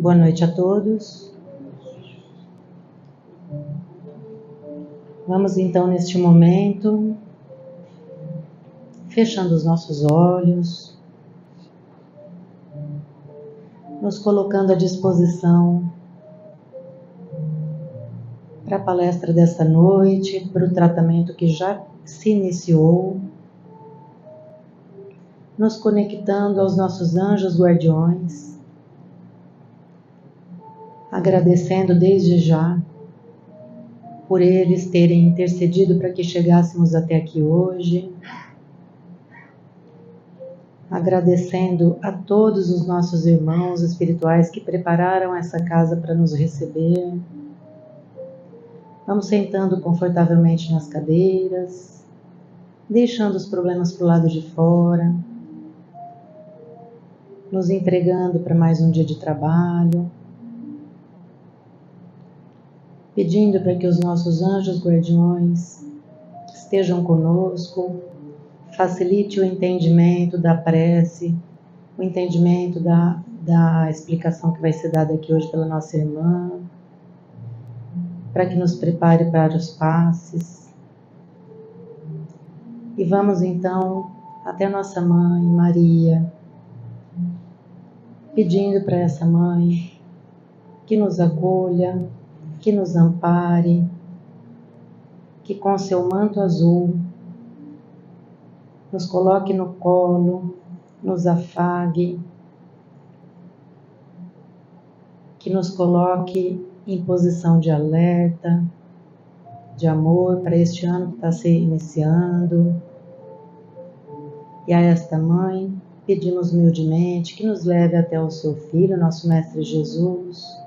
Boa noite a todos. Vamos então, neste momento, fechando os nossos olhos, nos colocando à disposição para a palestra desta noite, para o tratamento que já se iniciou, nos conectando aos nossos anjos guardiões, agradecendo desde já por eles terem intercedido para que chegássemos até aqui hoje, agradecendo a todos os nossos irmãos espirituais que prepararam essa casa para nos receber. Vamos sentando confortavelmente nas cadeiras, deixando os problemas para o lado de fora, nos entregando para mais um dia de trabalho, pedindo para que os nossos anjos guardiões estejam conosco, facilite o entendimento da prece, o entendimento da explicação que vai ser dada aqui hoje pela nossa irmã, para que nos prepare para os passes. E vamos então até a nossa mãe Maria, pedindo para essa mãe que nos acolha, que nos ampare, que com seu manto azul nos coloque no colo, nos afague, que nos coloque em posição de alerta, de amor para este ano que está se iniciando. E a esta mãe pedimos humildemente que nos leve até o seu Filho, nosso Mestre Jesus,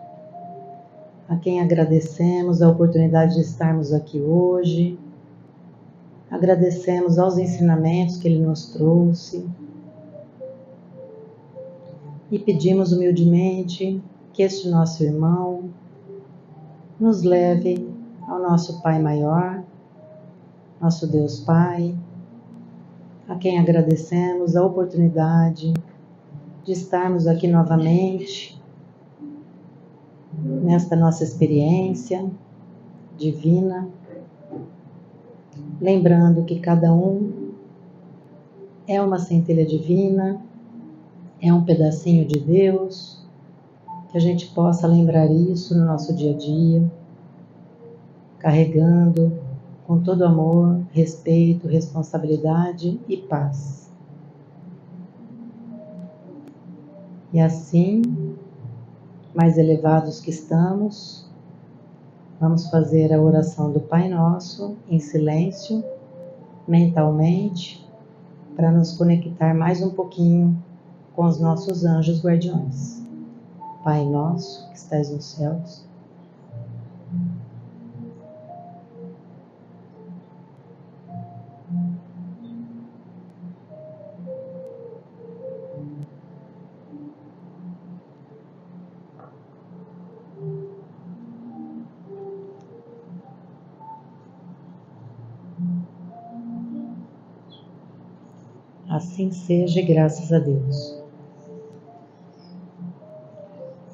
a quem agradecemos a oportunidade de estarmos aqui hoje. Agradecemos aos ensinamentos que Ele nos trouxe e pedimos humildemente que este nosso irmão nos leve ao nosso Pai Maior, nosso Deus Pai, a quem agradecemos a oportunidade de estarmos aqui novamente nesta nossa experiência divina, lembrando que cada um é uma centelha divina, é um pedacinho de Deus, que a gente possa lembrar isso no nosso dia a dia, carregando com todo amor, respeito, responsabilidade e paz. E assim, mais elevados que estamos, vamos fazer a oração do Pai Nosso em silêncio, mentalmente, para nos conectar mais um pouquinho com os nossos anjos guardiões. Pai Nosso, que estais nos céus, assim seja, graças a Deus.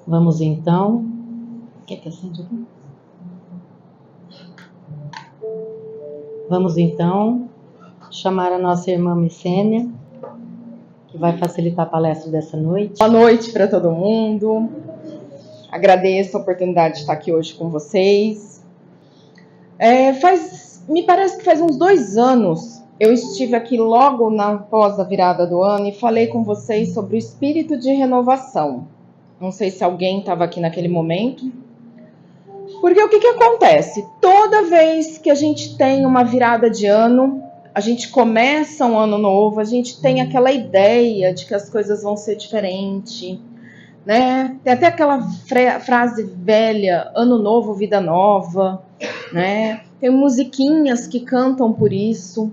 Vamos então. Quer que acende aqui? Vamos então chamar a nossa irmã Micênia, que vai facilitar a palestra dessa noite. Boa noite para todo mundo. Agradeço a oportunidade de estar aqui hoje com vocês. Me parece que faz uns 2 anos eu estive aqui logo após a virada do ano e falei com vocês sobre o espírito de renovação. Não sei se alguém estava aqui naquele momento. Porque o que acontece? Toda vez que a gente tem uma virada de ano, a gente começa um ano novo, a gente tem aquela ideia de que as coisas vão ser diferentes, né? Tem até aquela frase velha, ano novo, vida nova, né? Tem musiquinhas que cantam por isso.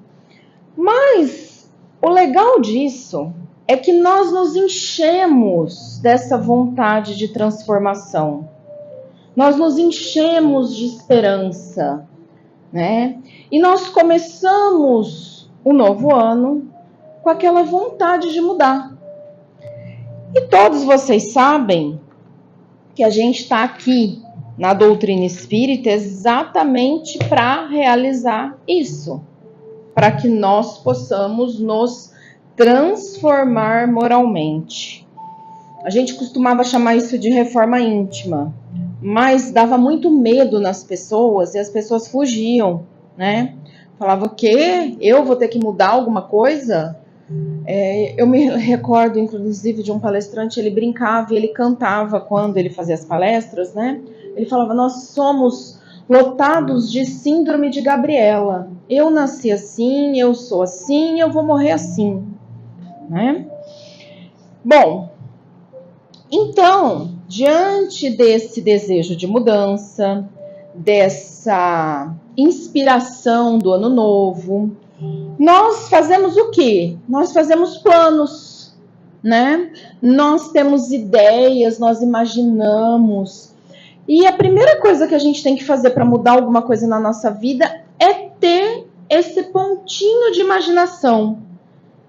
Mas o legal disso é que nós nos enchemos dessa vontade de transformação. Nós nos enchemos de esperança, né? E nós começamos o novo ano com aquela vontade de mudar. E todos vocês sabem que a gente está aqui na doutrina espírita exatamente para realizar isso, para que nós possamos nos transformar moralmente. A gente costumava chamar isso de reforma íntima, mas dava muito medo nas pessoas e as pessoas fugiam, né? Falava que eu vou ter que mudar alguma coisa? Eu me recordo, inclusive, de um palestrante, ele brincava e ele cantava quando ele fazia as palestras, né? Ele falava, nós somos lotados de síndrome de Gabriela. Eu nasci assim, eu sou assim, eu vou morrer assim, né? Bom, então, diante desse desejo de mudança, dessa inspiração do ano novo, nós fazemos o quê? Nós fazemos planos, né? Nós temos ideias, nós imaginamos. E a primeira coisa que a gente tem que fazer para mudar alguma coisa na nossa vida é ter esse pontinho de imaginação,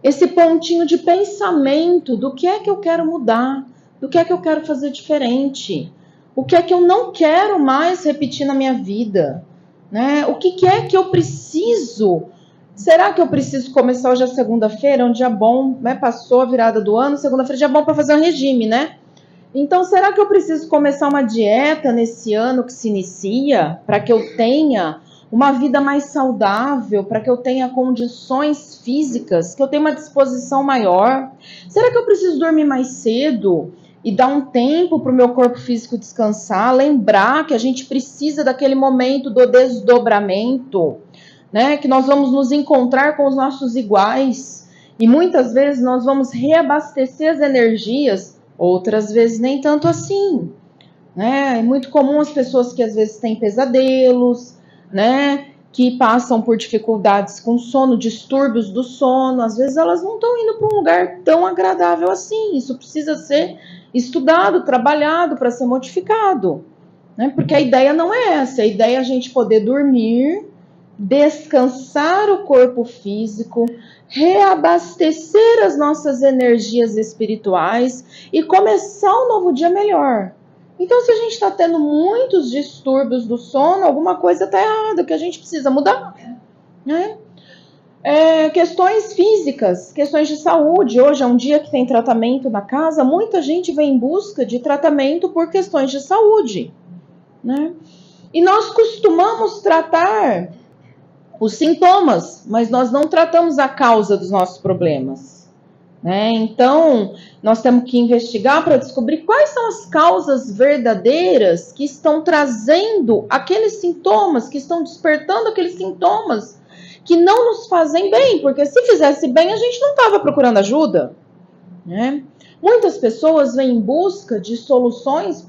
esse pontinho de pensamento do que é que eu quero mudar, do que é que eu quero fazer diferente, o que é que eu não quero mais repetir na minha vida, né? O que é que eu preciso? Será que eu preciso começar hoje a segunda-feira, um dia bom, né? Passou a virada do ano, segunda-feira é dia bom para fazer um regime, né? Então, será que eu preciso começar uma dieta nesse ano que se inicia, para que eu tenha uma vida mais saudável, para que eu tenha condições físicas, que eu tenha uma disposição maior? Será que eu preciso dormir mais cedo e dar um tempo para o meu corpo físico descansar? Lembrar que a gente precisa daquele momento do desdobramento, né? Que nós vamos nos encontrar com os nossos iguais e muitas vezes nós vamos reabastecer as energias, outras vezes nem tanto assim, né? É muito comum as pessoas que às vezes têm pesadelos, né? Que passam por dificuldades com sono, distúrbios do sono, às vezes elas não estão indo para um lugar tão agradável assim. Isso precisa ser estudado, trabalhado para ser modificado, né? Porque a ideia não é essa, a ideia é a gente poder dormir, descansar o corpo físico, reabastecer as nossas energias espirituais e começar um novo dia melhor. Então, se a gente está tendo muitos distúrbios do sono, alguma coisa está errada, que a gente precisa mudar, né? Questões físicas, questões de saúde. Hoje é um dia que tem tratamento na casa, muita gente vem em busca de tratamento por questões de saúde, né? E nós costumamos tratar os sintomas, mas nós não tratamos a causa dos nossos problemas, né? Então, nós temos que investigar para descobrir quais são as causas verdadeiras que estão trazendo aqueles sintomas, que estão despertando aqueles sintomas que não nos fazem bem, porque se fizesse bem, a gente não estava procurando ajuda, né? Muitas pessoas vêm em busca de soluções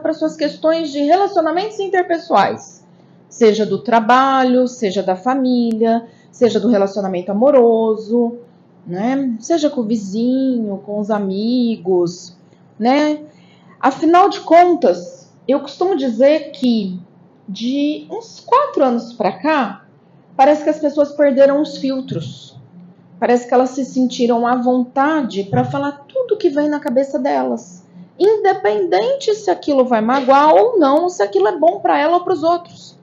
para suas questões de relacionamentos interpessoais, seja do trabalho, seja da família, seja do relacionamento amoroso, né? Seja com o vizinho, com os amigos, né? Afinal de contas, eu costumo dizer que de uns 4 anos para cá, parece que as pessoas perderam os filtros. Parece que elas se sentiram à vontade para falar tudo que vem na cabeça delas, independente se aquilo vai magoar ou não, se aquilo é bom para ela ou para os outros.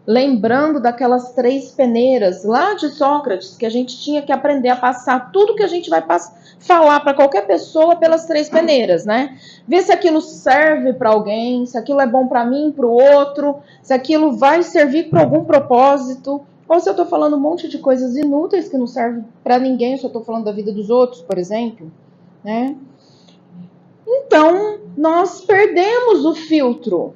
Lembrando daquelas 3 peneiras lá de Sócrates, que a gente tinha que aprender a passar tudo que a gente vai falar para qualquer pessoa pelas 3 peneiras, né? Ver se aquilo serve para alguém, se aquilo é bom para mim, para o outro, se aquilo vai servir para algum propósito, ou se eu estou falando um monte de coisas inúteis que não servem para ninguém, se eu estou falando da vida dos outros, por exemplo, né? Então, nós perdemos o filtro.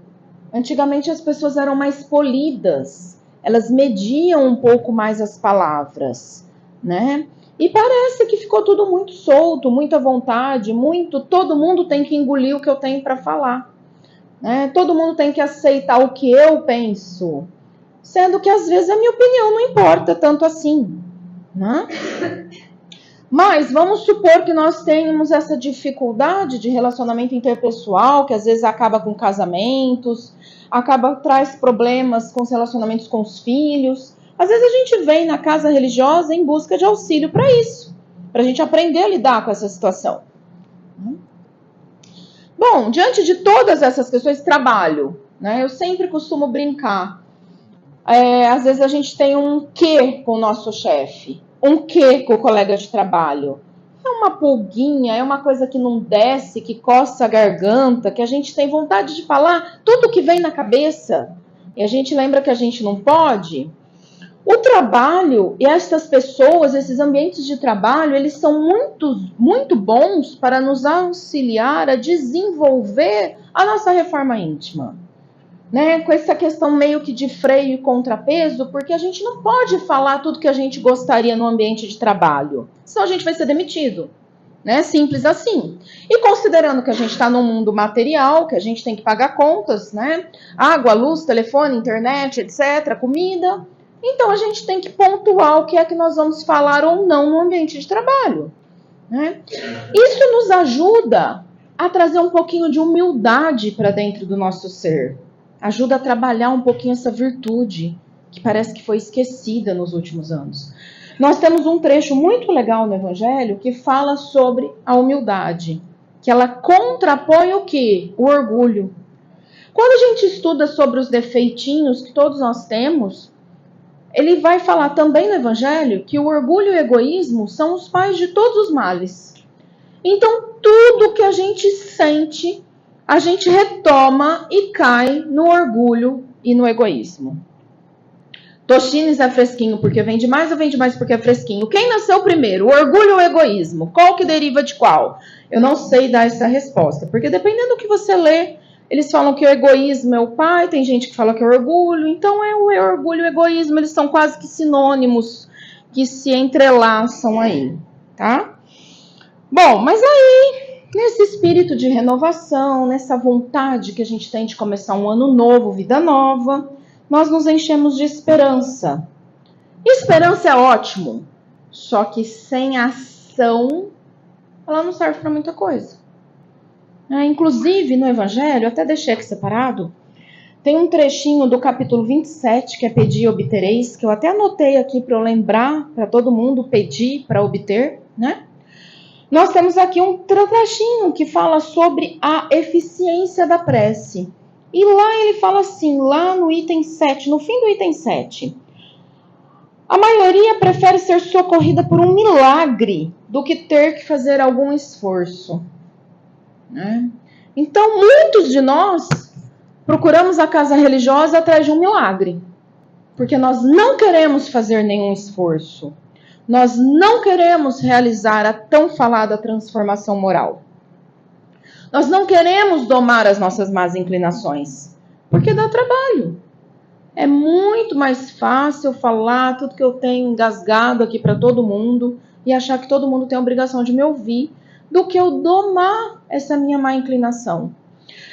Antigamente as pessoas eram mais polidas, elas mediam um pouco mais as palavras, né? E parece que ficou tudo muito solto, muita vontade, todo mundo tem que engolir o que eu tenho para falar, né? Todo mundo tem que aceitar o que eu penso, sendo que às vezes a minha opinião não importa tanto assim, né? Mas vamos supor que nós tenhamos essa dificuldade de relacionamento interpessoal, que às vezes acaba com casamentos, traz problemas com os relacionamentos com os filhos. Às vezes a gente vem na casa religiosa em busca de auxílio para isso, para a gente aprender a lidar com essa situação. Bom, diante de todas essas questões, trabalho, né? Eu sempre costumo brincar. Às vezes a gente tem um quê com o nosso chefe, um quê com o colega de trabalho. É uma pulguinha, é uma coisa que não desce, que coça a garganta, que a gente tem vontade de falar tudo que vem na cabeça. E a gente lembra que a gente não pode. O trabalho e essas pessoas, esses ambientes de trabalho, eles são muito bons para nos auxiliar a desenvolver a nossa reforma íntima. Né? Com essa questão meio que de freio e contrapeso, porque a gente não pode falar tudo que a gente gostaria no ambiente de trabalho, senão a gente vai ser demitido. Né? Simples assim. E considerando que a gente está num mundo material, que a gente tem que pagar contas, né? Água, luz, telefone, internet, etc., comida... Então, a gente tem que pontuar o que é que nós vamos falar ou não no ambiente de trabalho. Né? Isso nos ajuda a trazer um pouquinho de humildade para dentro do nosso ser. Ajuda a trabalhar um pouquinho essa virtude que parece que foi esquecida nos últimos anos. Nós temos um trecho muito legal no Evangelho que fala sobre a humildade. Que ela contrapõe o quê? O orgulho. Quando a gente estuda sobre os defeitinhos que todos nós temos... Ele vai falar também no Evangelho que o orgulho e o egoísmo são os pais de todos os males. Então, tudo que a gente sente, a gente retoma e cai no orgulho e no egoísmo. Tostines é fresquinho porque vende mais ou vende mais porque é fresquinho? Quem nasceu primeiro, o orgulho ou o egoísmo? Qual que deriva de qual? Eu não sei dar essa resposta, porque dependendo do que você lê, eles falam que o egoísmo é o pai, tem gente que fala que é o orgulho. Então, o orgulho e o egoísmo, eles são quase que sinônimos que se entrelaçam aí, tá? Bom, mas aí, nesse espírito de renovação, nessa vontade que a gente tem de começar um ano novo, vida nova, nós nos enchemos de esperança. Esperança é ótimo, só que sem ação, ela não serve para muita coisa. Inclusive, no Evangelho, eu até deixei aqui separado, tem um trechinho do capítulo 27, que é pedir e obtereis, que eu até anotei aqui para eu lembrar, para todo mundo pedir para obter, né? Nós temos aqui um trechinho que fala sobre a eficiência da prece. E lá ele fala assim, lá no item 7, no fim do item 7, a maioria prefere ser socorrida por um milagre do que ter que fazer algum esforço. Né? Então, muitos de nós procuramos a casa religiosa atrás de um milagre, porque nós não queremos fazer nenhum esforço, nós não queremos realizar a tão falada transformação moral, nós não queremos domar as nossas más inclinações, porque dá trabalho. É muito mais fácil falar tudo que eu tenho engasgado aqui para todo mundo e achar que todo mundo tem a obrigação de me ouvir, do que eu domar essa minha má inclinação.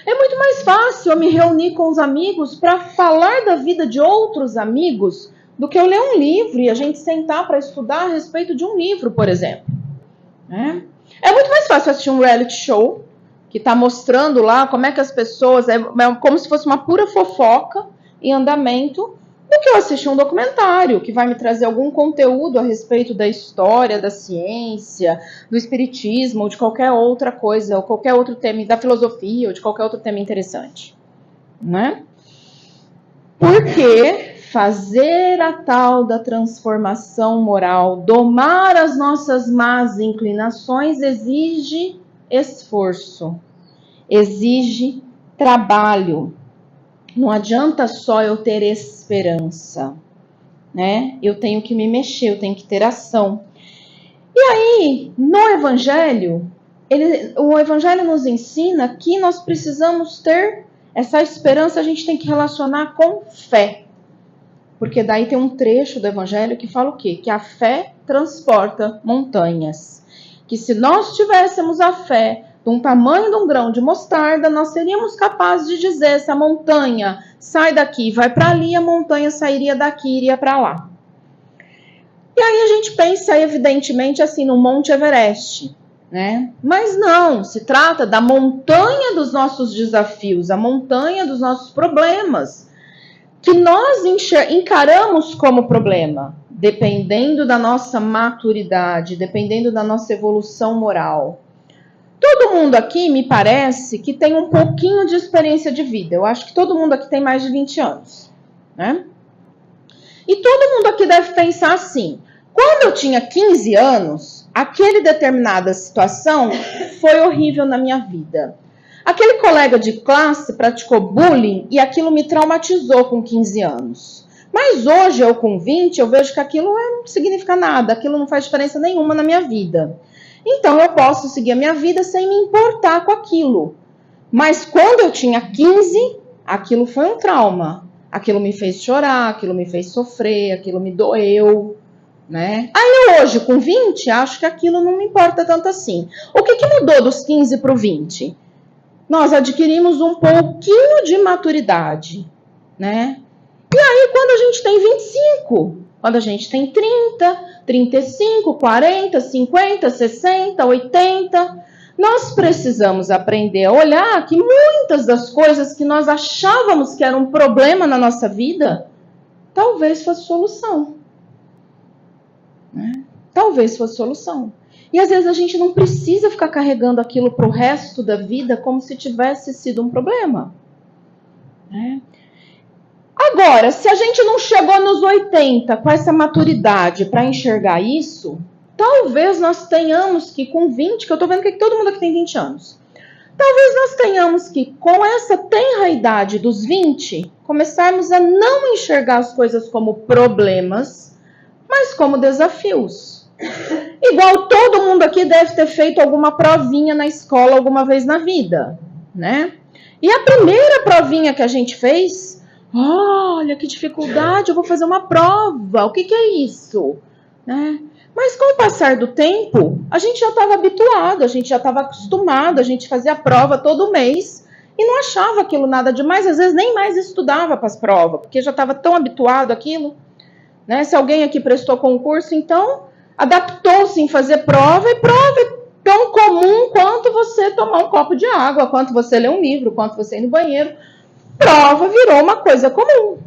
É muito mais fácil eu me reunir com os amigos para falar da vida de outros amigos do que eu ler um livro e a gente sentar para estudar a respeito de um livro, por exemplo. É muito mais fácil assistir um reality show que está mostrando lá como é que as pessoas... É como se fosse uma pura fofoca em andamento, do que eu assistir um documentário que vai me trazer algum conteúdo a respeito da história, da ciência, do espiritismo, ou de qualquer outra coisa, ou qualquer outro tema, da filosofia, ou de qualquer outro tema interessante. Né? Porque fazer a tal da transformação moral, domar as nossas más inclinações, exige esforço, exige trabalho. Não adianta só eu ter esperança, né? Eu tenho que me mexer, eu tenho que ter ação. E aí, no Evangelho, o Evangelho nos ensina que nós precisamos ter essa esperança, a gente tem que relacionar com fé. Porque daí tem um trecho do Evangelho que fala o quê? Que a fé transporta montanhas. Que se nós tivéssemos a fé de um tamanho de um grão de mostarda, nós seríamos capazes de dizer, essa montanha sai daqui, vai para ali, a montanha sairia daqui e iria para lá. E aí a gente pensa, evidentemente, assim, no Monte Everest, né? Mas não, se trata da montanha dos nossos desafios, a montanha dos nossos problemas, que nós encaramos como problema, dependendo da nossa maturidade, dependendo da nossa evolução moral. Todo mundo aqui, me parece, que tem um pouquinho de experiência de vida. Eu acho que todo mundo aqui tem mais de 20 anos, né? E todo mundo aqui deve pensar assim, quando eu tinha 15 anos, aquele determinada situação foi horrível na minha vida. Aquele colega de classe praticou bullying e aquilo me traumatizou com 15 anos. Mas hoje, eu com 20, eu vejo que aquilo não significa nada, aquilo não faz diferença nenhuma na minha vida. Então, eu posso seguir a minha vida sem me importar com aquilo. Mas quando eu tinha 15, aquilo foi um trauma. Aquilo me fez chorar, aquilo me fez sofrer, aquilo me doeu, né? Aí hoje, com 20, acho que aquilo não me importa tanto assim. O que mudou dos 15 para o 20? Nós adquirimos um pouquinho de maturidade, né? E aí, quando a gente tem 25, quando a gente tem 30, 35, 40, 50, 60, 80, nós precisamos aprender a olhar que muitas das coisas que nós achávamos que eram um problema na nossa vida, talvez fosse solução. Né? Talvez fosse solução. E às vezes a gente não precisa ficar carregando aquilo para o resto da vida como se tivesse sido um problema. Né? Agora, se a gente não chegou nos 80 com essa maturidade para enxergar isso, talvez nós tenhamos que, com 20, que eu estou vendo que todo mundo aqui tem 20 anos, talvez nós tenhamos que, com essa tenra idade dos 20, começarmos a não enxergar as coisas como problemas, mas como desafios. Igual todo mundo aqui deve ter feito alguma provinha na escola alguma vez na vida, né? E a primeira provinha que a gente fez, olha que dificuldade, eu vou fazer uma prova, o que é isso? Né? Mas com o passar do tempo, a gente já estava habituado, a gente já estava acostumado, a gente fazia a prova todo mês e não achava aquilo nada demais, às vezes nem mais estudava para as provas, porque já estava tão habituado àquilo. Né? Se alguém aqui prestou concurso, então adaptou-se em fazer prova, e prova é tão comum quanto você tomar um copo de água, quanto você ler um livro, quanto você ir no banheiro. Prova virou uma coisa comum.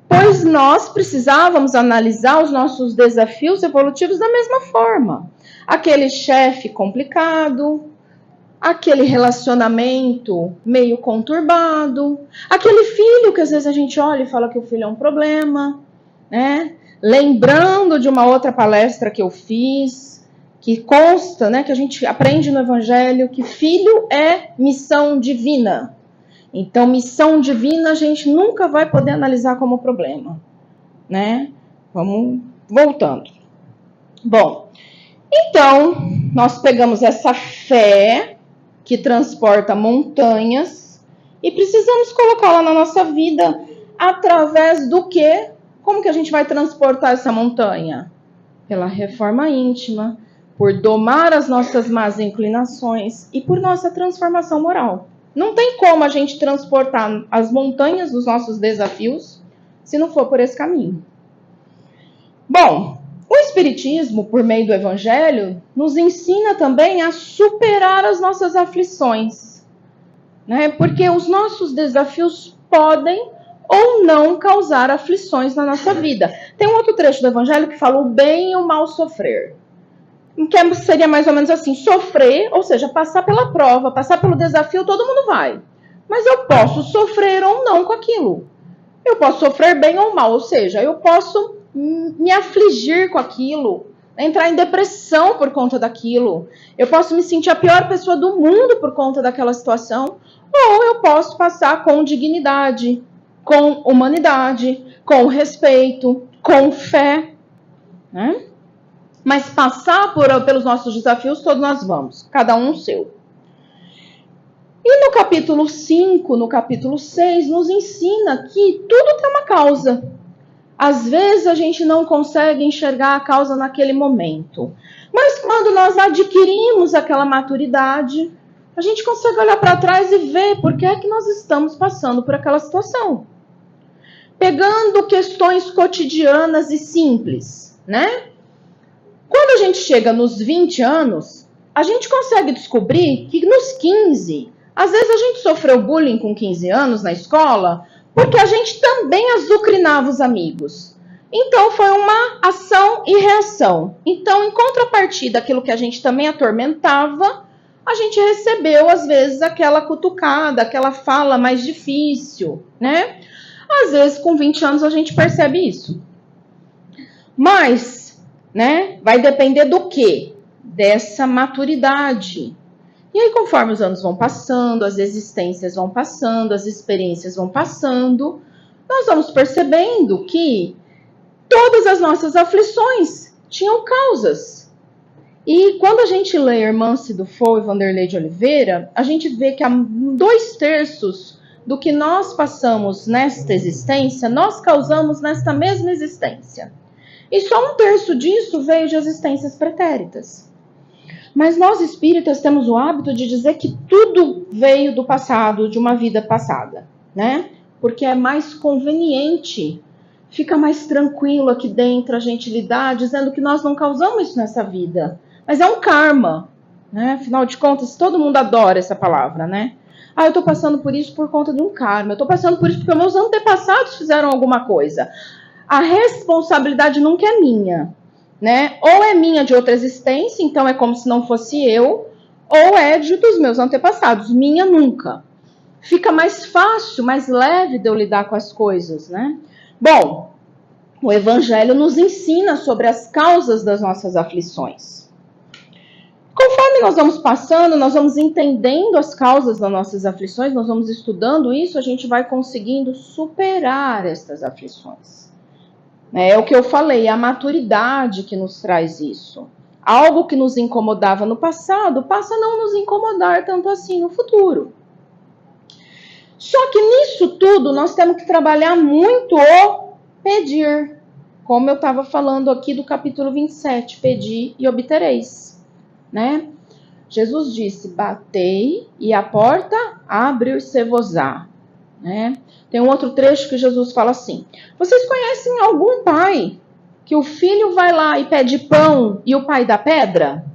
Pois nós precisávamos analisar os nossos desafios evolutivos da mesma forma. Aquele chefe complicado, aquele relacionamento meio conturbado, aquele filho que às vezes a gente olha e fala que o filho é um problema, né? Lembrando de uma outra palestra que eu fiz, que consta, né, que a gente aprende no Evangelho que filho é missão divina. Então, missão divina a gente nunca vai poder analisar como problema, né? Vamos voltando. Bom, então, nós pegamos essa fé que transporta montanhas e precisamos colocá-la na nossa vida através do quê? Como que a gente vai transportar essa montanha? Pela reforma íntima, por domar as nossas más inclinações e por nossa transformação moral. Não tem como a gente transportar as montanhas dos nossos desafios se não for por esse caminho. Bom, o Espiritismo, por meio do Evangelho, nos ensina também a superar as nossas aflições, né? Porque os nossos desafios podem ou não causar aflições na nossa vida. Tem um outro trecho do Evangelho que fala o bem e o mal sofrer. Que seria mais ou menos assim, sofrer, ou seja, passar pela prova, passar pelo desafio, todo mundo vai. Mas eu posso sofrer ou não com aquilo. Eu posso sofrer bem ou mal, ou seja, eu posso me afligir com aquilo, entrar em depressão por conta daquilo. Eu posso me sentir a pior pessoa do mundo por conta daquela situação, ou eu posso passar com dignidade, com humanidade, com respeito, com fé, né? Mas passar pelos nossos desafios, todos nós vamos, cada um o seu. E no capítulo 5, no capítulo 6, nos ensina que tudo tem uma causa. Às vezes a gente não consegue enxergar a causa naquele momento. Mas quando nós adquirimos aquela maturidade, a gente consegue olhar para trás e ver por que é que nós estamos passando por aquela situação. Pegando questões cotidianas e simples, né? Quando a gente chega nos 20 anos, a gente consegue descobrir que nos 15, às vezes a gente sofreu bullying com 15 anos na escola, porque a gente também azucrinava os amigos. Então foi uma ação e reação. Então, em contrapartida, aquilo que a gente também atormentava, a gente recebeu, às vezes, aquela cutucada, aquela fala mais difícil, né? Às vezes, com 20 anos, a gente percebe isso. Mas, né, vai depender do quê? Dessa maturidade. E aí, conforme os anos vão passando, as existências vão passando, as experiências vão passando, nós vamos percebendo que todas as nossas aflições tinham causas. E quando a gente lê Hermance Dufour e Vanderlei de Oliveira, a gente vê que 2/3 do que nós passamos nesta existência, nós causamos nesta mesma existência. E só 1/3 disso veio de existências pretéritas. Mas nós espíritas temos o hábito de dizer que tudo veio do passado, de uma vida passada, né? Porque é mais conveniente, fica mais tranquilo aqui dentro a gente lidar, dizendo que nós não causamos isso nessa vida. Mas é um karma, né? Afinal de contas, todo mundo adora essa palavra, né? Ah, eu tô passando por isso por conta de um karma. Eu tô passando por isso porque meus antepassados fizeram alguma coisa. A responsabilidade nunca é minha, né? Ou é minha de outra existência, então é como se não fosse eu, ou é dos meus antepassados, minha nunca. Fica mais fácil, mais leve de eu lidar com as coisas, né? Bom, o Evangelho nos ensina sobre as causas das nossas aflições. Conforme nós vamos passando, nós vamos entendendo as causas das nossas aflições, nós vamos estudando isso, a gente vai conseguindo superar estas aflições. É o que eu falei, a maturidade que nos traz isso. Algo que nos incomodava no passado passa a não nos incomodar tanto assim no futuro. Só que nisso tudo nós temos que trabalhar muito o pedir. Como eu estava falando aqui do capítulo 27, pedi e obtereis. Né? Jesus disse, batei e a porta abrir-se-vos-á. Né? Tem um outro trecho que Jesus fala assim, vocês conhecem algum pai que o filho vai lá e pede pão e o pai dá pedra?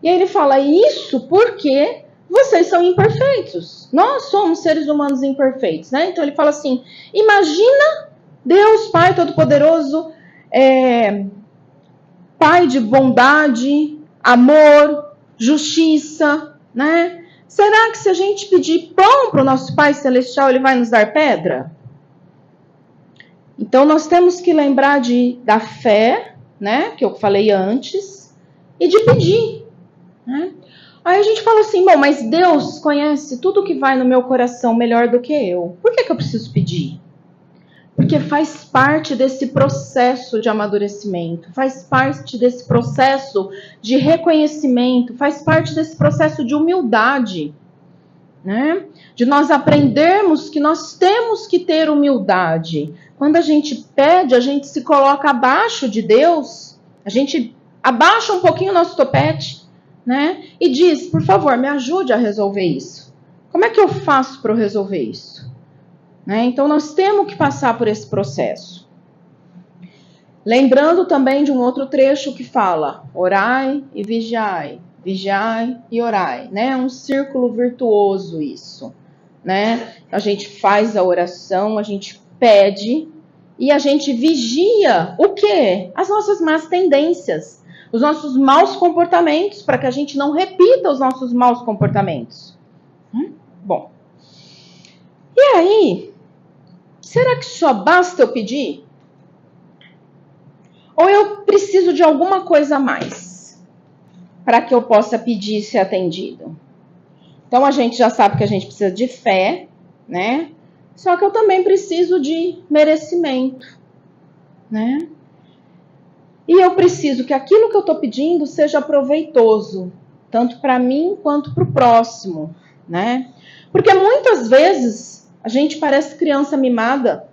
E aí ele fala, isso porque vocês são imperfeitos. Nós somos seres humanos imperfeitos. Né? Então ele fala assim, imagina Deus, Pai Todo-Poderoso, Pai de bondade, amor, justiça, né? Será que se a gente pedir pão para o nosso Pai Celestial, Ele vai nos dar pedra? Então, nós temos que lembrar da fé, né, que eu falei antes, e de pedir. Né? Aí a gente fala assim, bom, mas Deus conhece tudo que vai no meu coração melhor do que eu. Por que eu preciso pedir? Porque faz parte desse processo de amadurecimento, faz parte desse processo de reconhecimento, faz parte desse processo de humildade, né? De nós aprendermos que nós temos que ter humildade. Quando a gente pede, a gente se coloca abaixo de Deus, a gente abaixa um pouquinho o nosso topete, né? E diz, por favor, me ajude a resolver isso. Como é que eu faço para resolver isso? Né? Então, nós temos que passar por esse processo. Lembrando também de um outro trecho que fala, orai e vigiai, vigiai e orai. Né? É um círculo virtuoso isso. Né? A gente faz a oração, a gente pede e a gente vigia o quê? As nossas más tendências, os nossos maus comportamentos, para que a gente não repita os nossos maus comportamentos. Bom, e aí... será que só basta eu pedir? Ou eu preciso de alguma coisa a mais para que eu possa pedir e ser atendido? Então, a gente já sabe que a gente precisa de fé, né? Só que eu também preciso de merecimento, né? E eu preciso que aquilo que eu estou pedindo seja proveitoso, tanto para mim quanto para o próximo, né? Porque muitas vezes... a gente parece criança mimada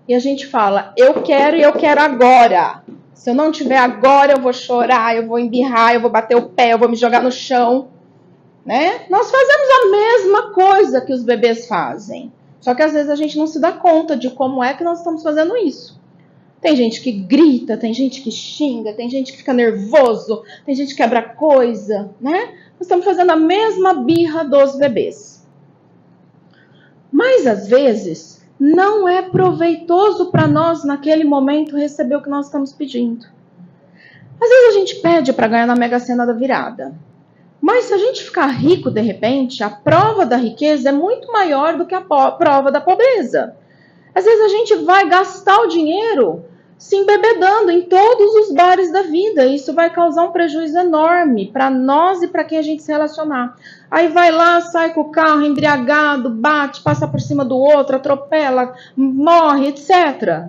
e a gente fala, eu quero e eu quero agora. Se eu não tiver agora, eu vou chorar, eu vou embirrar, eu vou bater o pé, eu vou me jogar no chão. Né? Nós fazemos a mesma coisa que os bebês fazem. Só que às vezes a gente não se dá conta de como é que nós estamos fazendo isso. Tem gente que grita, tem gente que xinga, tem gente que fica nervoso, tem gente que quebra coisa. Né? Nós estamos fazendo a mesma birra dos bebês. Mas, às vezes, não é proveitoso para nós, naquele momento, receber o que nós estamos pedindo. Às vezes a gente pede para ganhar na Mega Sena da virada. Mas se a gente ficar rico de repente, a prova da riqueza é muito maior do que a prova da pobreza. Às vezes a gente vai gastar o dinheiro se embebedando em todos os bares da vida. Isso vai causar um prejuízo enorme para nós e para quem a gente se relacionar. Aí vai lá, sai com o carro embriagado, bate, passa por cima do outro, atropela, morre, etc.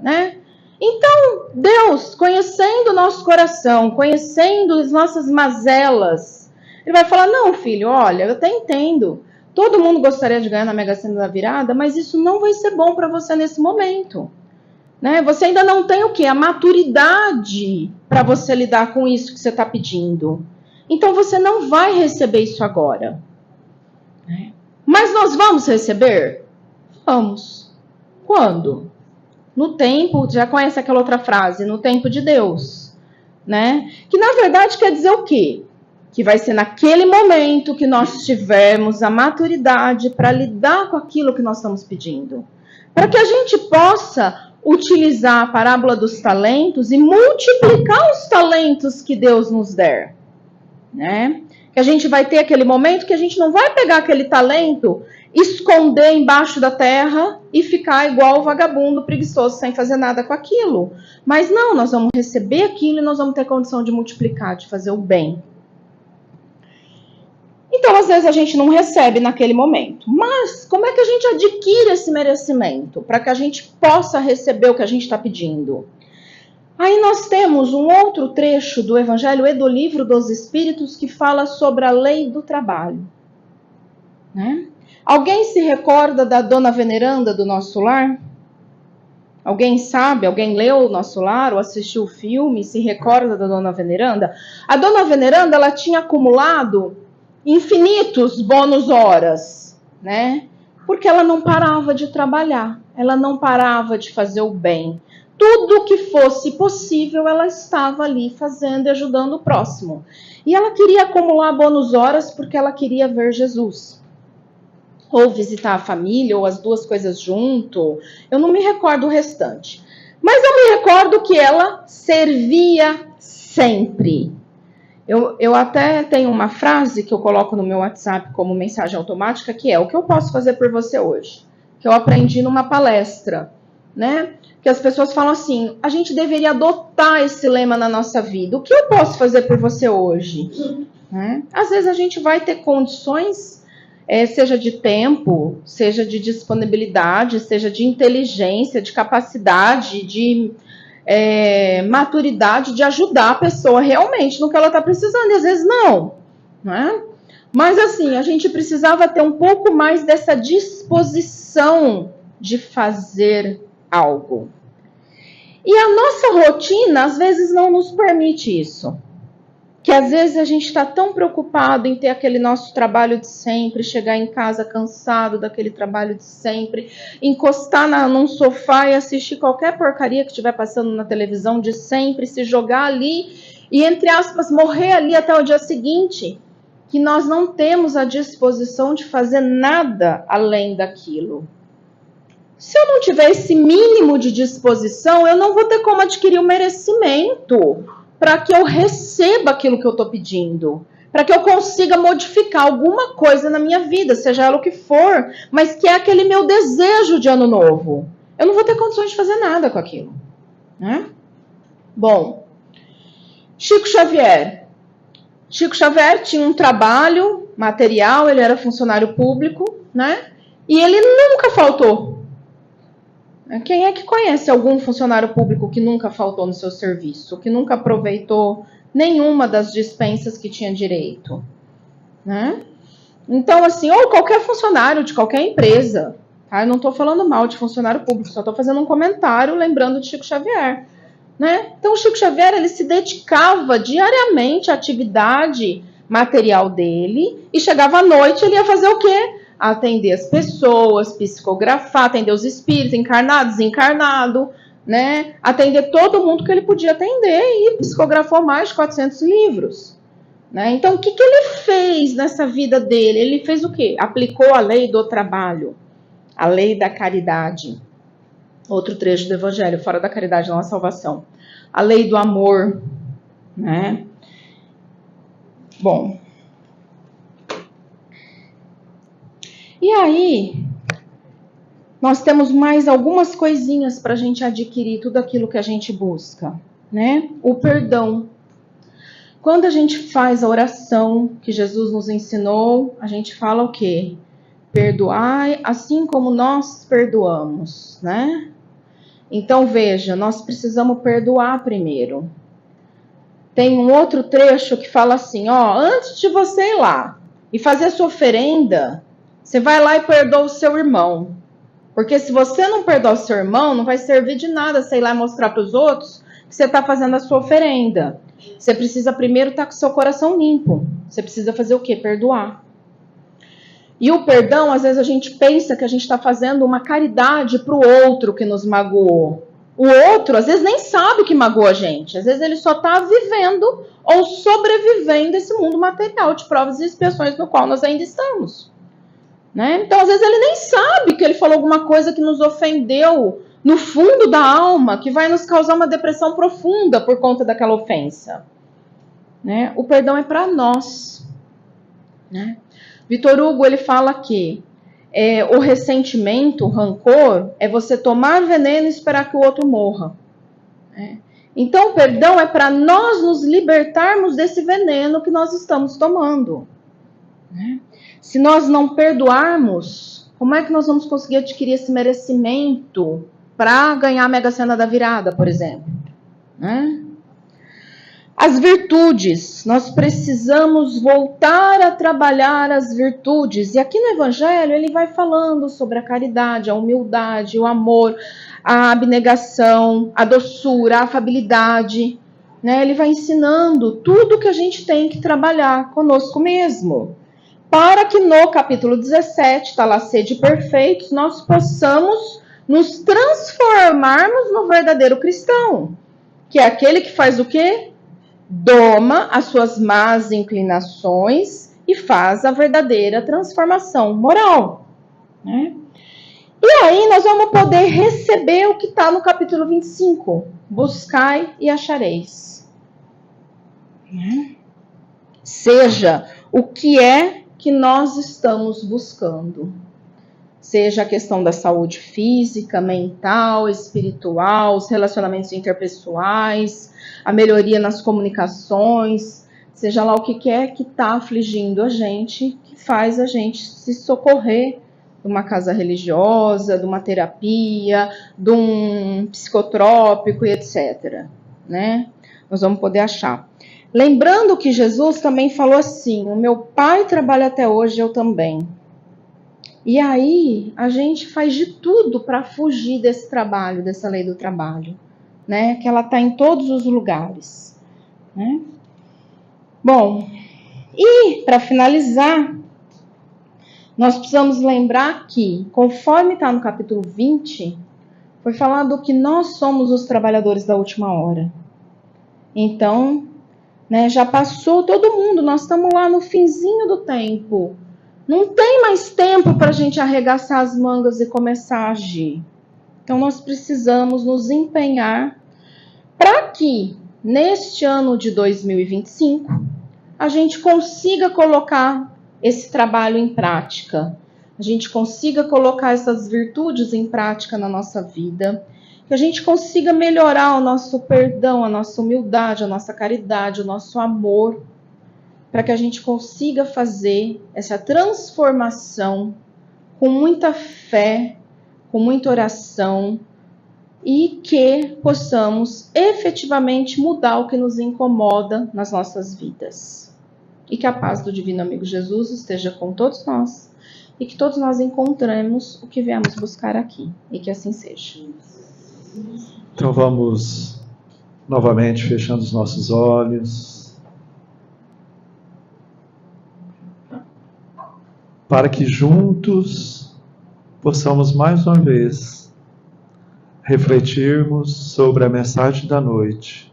Né? Então, Deus, conhecendo o nosso coração, conhecendo as nossas mazelas, Ele vai falar, não, filho, olha, eu até entendo. Todo mundo gostaria de ganhar na Mega Sena da virada, mas isso não vai ser bom para você nesse momento. Né? Você ainda não tem o quê? A maturidade para você lidar com isso que você está pedindo. Então você não vai receber isso agora. Né? Mas nós vamos receber? Vamos. Quando? No tempo, já conhece aquela outra frase, no tempo de Deus. Né? Que na verdade quer dizer o quê? Que vai ser naquele momento que nós tivermos a maturidade para lidar com aquilo que nós estamos pedindo. Para que a gente possa utilizar a parábola dos talentos e multiplicar os talentos que Deus nos der. Né? Que a gente vai ter aquele momento que a gente não vai pegar aquele talento, esconder embaixo da terra e ficar igual o vagabundo preguiçoso sem fazer nada com aquilo. Mas não, nós vamos receber aquilo e nós vamos ter condição de multiplicar, de fazer o bem. Então, às vezes, a gente não recebe naquele momento. Mas, como é que a gente adquire esse merecimento? Para que a gente possa receber o que a gente está pedindo. Aí nós temos um outro trecho do Evangelho e do Livro dos Espíritos que fala sobre a lei do trabalho. Né? Alguém se recorda da Dona Veneranda do Nosso Lar? Alguém sabe? Alguém leu o Nosso Lar ou assistiu o filme? Se recorda da Dona Veneranda? A Dona Veneranda, ela tinha acumulado infinitos bônus horas, né? Porque ela não parava de trabalhar, ela não parava de fazer o bem. Tudo que fosse possível, ela estava ali fazendo e ajudando o próximo. E ela queria acumular bônus horas porque ela queria ver Jesus. Ou visitar a família, ou as duas coisas junto. Eu não me recordo o restante. Mas eu me recordo que ela servia sempre. Eu até tenho uma frase que eu coloco no meu WhatsApp como mensagem automática, que é: o que eu posso fazer por você hoje? Que eu aprendi numa palestra, né? Que as pessoas falam assim, a gente deveria adotar esse lema na nossa vida. O que eu posso fazer por você hoje? Né? Às vezes a gente vai ter condições, seja de tempo, seja de disponibilidade, seja de inteligência, de capacidade, de maturidade de ajudar a pessoa realmente no que ela está precisando, e às vezes não, né? Mas assim, a gente precisava ter um pouco mais dessa disposição de fazer algo. E a nossa rotina, às vezes, não nos permite isso. Que às vezes a gente está tão preocupado em ter aquele nosso trabalho de sempre, chegar em casa cansado daquele trabalho de sempre, encostar num sofá e assistir qualquer porcaria que estiver passando na televisão de sempre, se jogar ali e, entre aspas, morrer ali até o dia seguinte, que nós não temos a disposição de fazer nada além daquilo. Se eu não tiver esse mínimo de disposição, eu não vou ter como adquirir o merecimento para que eu receba aquilo que eu estou pedindo, para que eu consiga modificar alguma coisa na minha vida, seja ela o que for, mas que é aquele meu desejo de ano novo. Eu não vou ter condições de fazer nada com aquilo. Né? Bom, Chico Xavier. Chico Xavier tinha um trabalho material, ele era funcionário público, né? E ele nunca faltou. Quem é que conhece algum funcionário público que nunca faltou no seu serviço, que nunca aproveitou nenhuma das dispensas que tinha direito? Né? Então, assim, ou qualquer funcionário de qualquer empresa, tá? Eu não estou falando mal de funcionário público, só estou fazendo um comentário lembrando de Chico Xavier. Né? Então, o Chico Xavier, ele se dedicava diariamente à atividade material dele e chegava à noite, ele ia fazer o quê? Atender as pessoas, psicografar, atender os espíritos, encarnado, desencarnado, né? Atender todo mundo que ele podia atender e psicografou mais de 400 livros. Né? Então, o que ele fez nessa vida dele? Ele fez o quê? Aplicou a lei do trabalho, a lei da caridade. Outro trecho do Evangelho, fora da caridade não há salvação. A lei do amor, né? Bom, E aí, nós temos mais algumas coisinhas para a gente adquirir tudo aquilo que a gente busca, né? O perdão. Quando a gente faz a oração que Jesus nos ensinou, a gente fala o quê? Perdoai assim como nós perdoamos, né? Então veja, nós precisamos perdoar primeiro. Tem um outro trecho que fala assim, ó, antes de você ir lá e fazer a sua oferenda, você vai lá e perdoa o seu irmão. Porque se você não perdoar o seu irmão, não vai servir de nada você ir lá e mostrar para os outros que você está fazendo a sua oferenda. Você precisa primeiro estar com o seu coração limpo. Você precisa fazer o quê? Perdoar. E o perdão, às vezes a gente pensa que a gente está fazendo uma caridade para o outro que nos magoou. O outro, às vezes, nem sabe que magoou a gente. Às vezes ele só está vivendo ou sobrevivendo esse mundo material de provas e expiações no qual nós ainda estamos. Né? Então, às vezes ele nem sabe que ele falou alguma coisa que nos ofendeu no fundo da alma, que vai nos causar uma depressão profunda por conta daquela ofensa. Né? O perdão é para nós. Né? Vitor Hugo, ele fala que o ressentimento, o rancor, é você tomar veneno e esperar que o outro morra. Né? Então, o perdão é para nós nos libertarmos desse veneno que nós estamos tomando. Né? Se nós não perdoarmos, como é que nós vamos conseguir adquirir esse merecimento para ganhar a Mega Sena da virada, por exemplo? Né? As virtudes, nós precisamos voltar a trabalhar as virtudes. E aqui no Evangelho ele vai falando sobre a caridade, a humildade, o amor, a abnegação, a doçura, a afabilidade. Né? Ele vai ensinando tudo que a gente tem que trabalhar conosco mesmo. Para que no capítulo 17, está lá, sede perfeitos, nós possamos nos transformarmos no verdadeiro cristão. Que é aquele que faz o quê? Doma as suas más inclinações e faz a verdadeira transformação moral. Né? E aí nós vamos poder receber o que está no capítulo 25. Buscai e achareis. Né? Seja o que é que nós estamos buscando. Seja a questão da saúde física, mental, espiritual, os relacionamentos interpessoais, a melhoria nas comunicações, seja lá o que é que está afligindo a gente, que faz a gente se socorrer de uma casa religiosa, de uma terapia, de um psicotrópico e etc. Né? Nós vamos poder achar. Lembrando que Jesus também falou assim, o meu pai trabalha até hoje, eu também. E aí a gente faz de tudo para fugir desse trabalho, dessa lei do trabalho, né? Que ela está em todos os lugares. Né? Bom, e para finalizar, nós precisamos lembrar que, conforme está no capítulo 20, foi falado que nós somos os trabalhadores da última hora. Então, né, já passou todo mundo, nós estamos lá no finzinho do tempo. Não tem mais tempo para a gente arregaçar as mangas e começar a agir. Então, nós precisamos nos empenhar para que, neste ano de 2025, a gente consiga colocar esse trabalho em prática. A gente consiga colocar essas virtudes em prática na nossa vida. Que a gente consiga melhorar o nosso perdão, a nossa humildade, a nossa caridade, o nosso amor. Para que a gente consiga fazer essa transformação com muita fé, com muita oração e que possamos efetivamente mudar o que nos incomoda nas nossas vidas. E que a paz do Divino Amigo Jesus esteja com todos nós e que todos nós encontremos o que viemos buscar aqui e que assim seja. Então vamos novamente fechando os nossos olhos. Para que juntos possamos mais uma vez refletirmos sobre a mensagem da noite,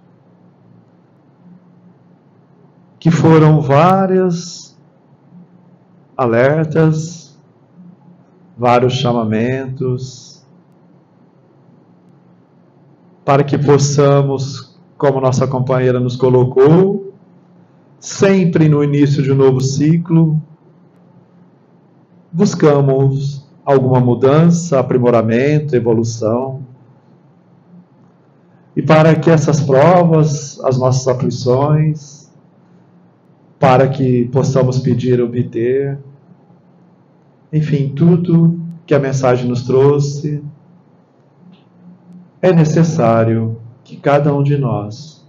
que foram vários alertas, vários chamamentos, para que possamos, como nossa companheira nos colocou, sempre no início de um novo ciclo, buscamos alguma mudança, aprimoramento, evolução. E para que essas provas, as nossas aflições, para que possamos pedir e obter, enfim, tudo que a mensagem nos trouxe, é necessário que cada um de nós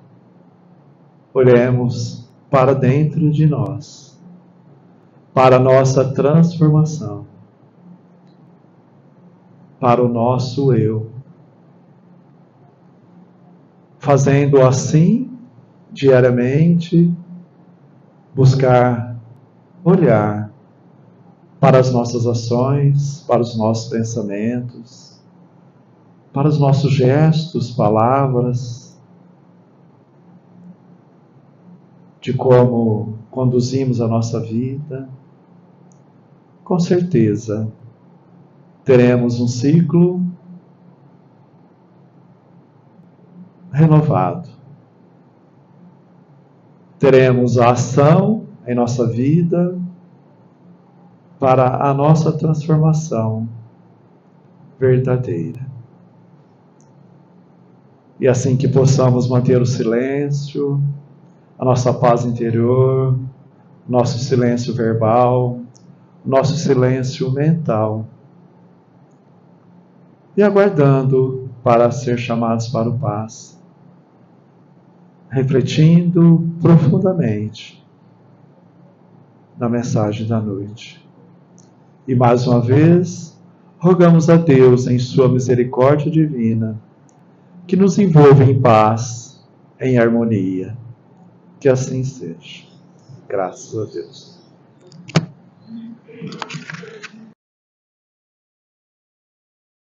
olhemos para dentro de nós, para a nossa transformação, para o nosso eu. Fazendo assim, diariamente, buscar olhar para as nossas ações, para os nossos pensamentos, para os nossos gestos, palavras, de como conduzimos a nossa vida. Com certeza, teremos um ciclo renovado. Teremos a ação em nossa vida para a nossa transformação verdadeira. E assim que possamos manter o silêncio, a nossa paz interior, nosso silêncio verbal, nosso silêncio mental, e aguardando para ser chamados para o passe, refletindo profundamente na mensagem da noite. E mais uma vez, rogamos a Deus, em sua misericórdia divina, que nos envolva em paz, em harmonia. Que assim seja. Graças a Deus.